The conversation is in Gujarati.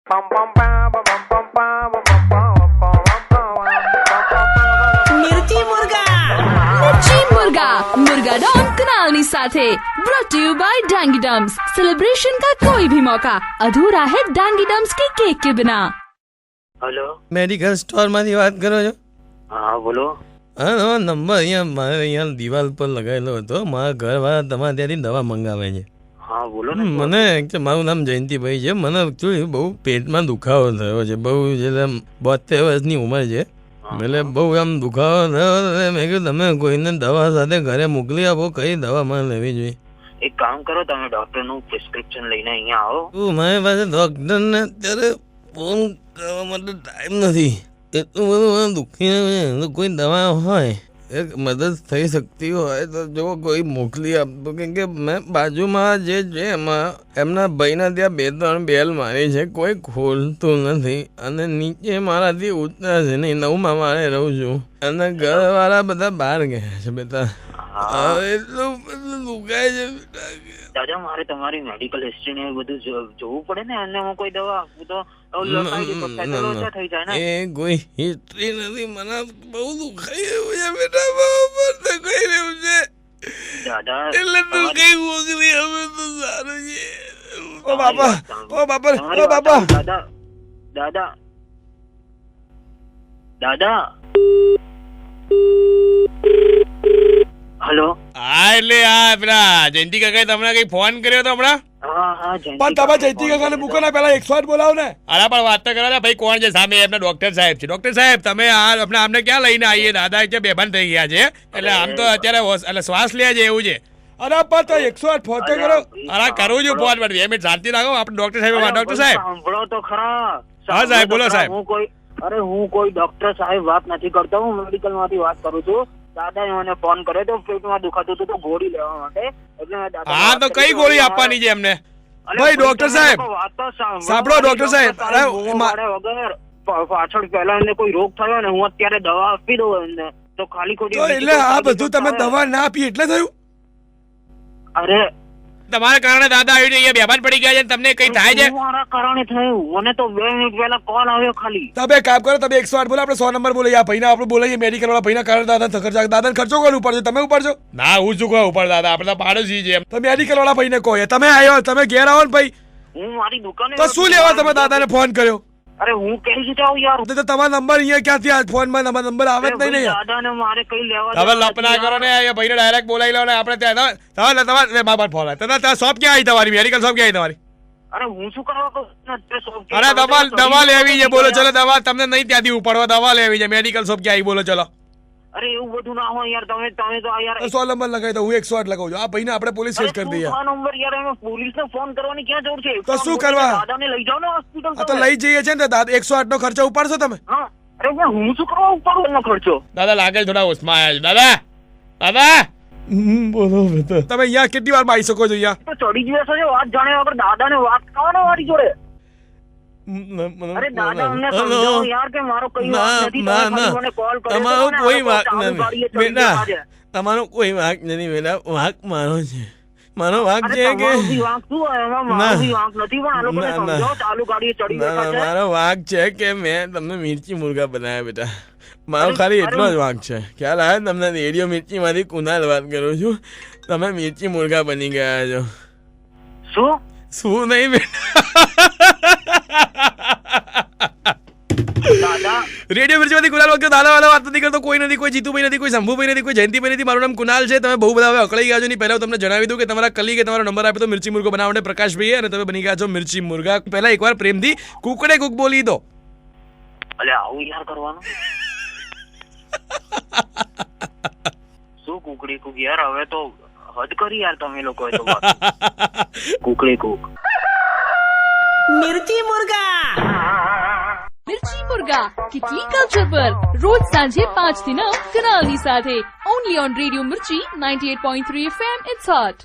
मिर्ची मुर्गा मुर्गा डॉन कुनाल ની સાથે brought to you by Dangi dumps. Celebration का कोई भी मौका अधूरा है डांगी डम्स के केक के बिना। हेलो, મેડિકલ સ્ટોર માંથી વાત કરો છો? હા બોલો। હા, નંબર અહીંયા દિવાલ પર લગાવેલો હતો, મારા ઘરવાળા તમારા ત્યાંથી દવા મંગાવે છે। હા બોલો ને। મને મારું નામ જયંતિભાઈ છે, મને એકચ્યુઅલી બહુ પેટમાં દુખાવો થયો છે, બહુ એટલે 72 વર્ષની ઉંમર છે, એટલે બહુ આમ દુખાવો થયો, મેં કીધું તમે કોઈને દવા સાથે ઘરે મોકલી આપો, કઈ દવા મારે લેવી જોઈએ? એક કામ કરો, તમે ડોક્ટર નું પ્રિસ્ક્રિપ્શન લઈને અહીંયા આવો। તું મારી પાસે ડોક્ટર ને અત્યારે ફોન કરવા માટે ટાઈમ નથી, એટલું બધું દુખી, કોઈ દવા હોય એક મદદ થઈ શકતી હોય તો જો કોઈ મોકલી આપતો, કેમ કે મેં બાજુમાં જે છે એમાં એમના ભાઈના ત્યાં 2-3 બેલ મારી છે, કોઈ ખોલતું નથી, અને નીચે મારાથી ઉતરે છે નહીં, 9માં મારે રહું છું, અને ઘરવાળા બધા બહાર ગયા છે બેટા, એટલું બધું દુખાય છે બેટા। દાદા મારે તમારી મેડિકલ હિસ્ટ્રી ને બધું જોવું પડે ને, અને હું કોઈ દવા આપું તો થઈ જાય ને। એ કોઈ હિસ્ટ્રી નથી, મને બહુ દુખાઈ રહ્યું છે બેટા, બહુ દુખાઈ રહ્યું છે દાદા, એટલે તું કઈ મોકલી હવે તો સારું છે। ઓ બાપા, ઓ બાપા, ઓ બાપા, દાદા દાદા દાદા, હેલો। હા, એટલે આ પેલા જયંતિ કાકાએ તમને કઈ ફોન કર્યો હતો હમણાં? હા પણ તમે જયંતિ કાકાને મૂકો ને, પેલા 108 બોલાવો ને। અરે પણ વાત તો કરો ને ભાઈ, કોણ છે સામે? એમના ડોક્ટર સાહેબ છે। ડોક્ટર સાહેબ તમે આમને ક્યાં લઈને આવીએ? દાદા કે બેભાન થઈ ગયા છે, એટલે આમ તો અત્યારે એટલે શ્વાસ લે છે એવું છે। અરે પણ તો 108 ફોન તો કરો। અરે કરું છું ફોન, પણ 2 મિનિટ શાંતિ રાખો આપણે ડોક્ટર સાહેબ। ડોક્ટર સાહેબ સાંભળો તો ખરા। હા સાહેબ, બોલો સાહેબ। હું કોઈ ડોક્ટર સાહેબ વાત નથી કરતો, હું મેડિકલ માંથી વાત કરું છું। દાદાએ મને ફોન કર્યો તો પેટમાં દુખાતું હતું તો ગોળી લેવા માટે, એટલે મેં દાદા હા તો કઈ ગોળી આપવાની છે એમને? ભાઈ ડોક્ટર સાહેબ સાંભળો, ડોક્ટર સાહેબ, વગર પાછળ પહેલા એને કોઈ રોગ થયો ને હું અત્યારે દવા આપી દઉં એમને તો ખાલી ખોટી, એટલે આ બધું તમે દવા ના આપી એટલે થયું? અરે તમારા કારણે દાદા આવી અહીંયા બેભાન પડી ગયા છે, તમને કઈ થાય છે? મારા કારણે થયું, મને તો 2 મિનિટ પહેલા કોલ આવ્યો ખાલી। તમે કામ કરો, તમે 108 બોલો, આપણે 100 નંબર બોલાઈએ, આ ભાઈને આપણે બોલાઈએ, મેડિકલ વાળા ભાઈના કારણે દાદાને ખર્ચો કોણ ઉપાડજો? તમે ઉપાડજો? ના, હું શું કહું ઉપર દાદા, આપણે તો પાડોશી છે। તો મેડિકલ વાળા ભાઈને કહો, તમે આવ્યો, તમે ઘેર આવો ને ભાઈ, હું મારી દુકાને તો શું લેવા તમે દાદાને ફોન કર્યો? અરે હું કઈ રીતે આવું યાર? તો તમારો નંબર અહીંયા ક્યાંથી આ ફોનમાં નંબર આવે જ નહીં? દાદાને મારે કઈ લેવા? હવે લપના કરો ને, અહીંયા ભાઈને ડાયરેક્ટ બોલાવી લો ને આપણે ત્યાં। તમારે બાબા ફોન આવે, ત્યાં શોપ ક્યાં આવી તમારી? મેડિકલ શોપ ક્યાં આવી તમારી? અરે હું શું કરવા? અરે દવા લેવી છે, બોલો ચલો। દવા તમને નહીં ત્યાંથી ઉપાડવા, દવા લેવી છે, મેડિકલ શોપ ક્યાં આવી બોલો ચલો? અરે એવું બધું ના હોય યાર, તમે તો યાર 100 નંબર લગાવી દો, હું 108 લગાવું છું, આ ભાઈને આપણે પોલીસ કેસ કરી દઈએ। નંબર યાર, અમે પોલીસને ફોન કરવાની ક્યાં જરૂર છે? તો શું કરવા? દાદાને લઈ જાઓ ને હોસ્પિટલ। આ તો લઈ જઈએ છે ને, 108 નો ખર્ચો ઉપાડશો તમે? હા, અરે હું શું કરવા ઉપાડું એનો ખર્ચો? દાદા લાગે છે થોડા હોશમાં આવ્યા છે દાદા। દાદા બોલો બેટા, તમે અહીંયા કેટલી વાર માં આવી શકો છો? અહીંયા તો ચડી જ છે, વાત જાણે વગર દાદાને વાત કરવાનો મારી જોડે। અરે દાદા અમને સમજાવો યાર કે મારો કઈ વાત નથી, મને કોલ કર્યો, તમારો કોઈ વાંક નથી બેટા, તમારો કોઈ વાંક નથી બેટા, વાંક મારો છે, મારો વાંક છે કે મારો વાંક છે કે મેં તમને મિર્ચી મુર્ગા બનાવ્યા બેટા, મારો ખાલી એટલો જ વાંક છે। ખ્યાલ આવે તમને? રેડિયો મિર્ચી માંથી કુનાલ વાત કરું છું, તમે મિર્ચી મુર્ગા બની ગયા છો। શું નહીં બેટા, રેડિયો મિર્ચીમાંથી કુનાલ વખતે દાદા વાળા વાત નથી કરતો, કોઈ નથી, કોઈ જીતુભાઈ નથી, કોઈ શંભુભાઈ નથી, કોઈ જયંતિભાઈ નથી, મારું નામ કુનાલ છે। તમે બહુ બધા હવે અકળાઈ ગયા છો નહીં, પહેલા તમને જણાવી દઉં કે તમારા કલીગે તમારો નંબર આપ્યો તો મિર્ચી મુર્ગો બનાવવા માટે પ્રકાશભાઈએ, અને તમે બની ગયા છો મિર્ચી મુર્ગા। પહેલા એકવાર પ્રેમથી કુકડે કુક બોલી દો। અલે આવું યાર કરવાનું શું કુકડી કુક યાર, હવે તો હદ કરી યાર તમે લોકોએ તો કુકડી કુક। मिर्ची मुर्गा किटली कल्चर पर रोज सांझे 5 થી 9 કનાલની સાથે, only on radio Mirchi 98.3 FM. It's hot.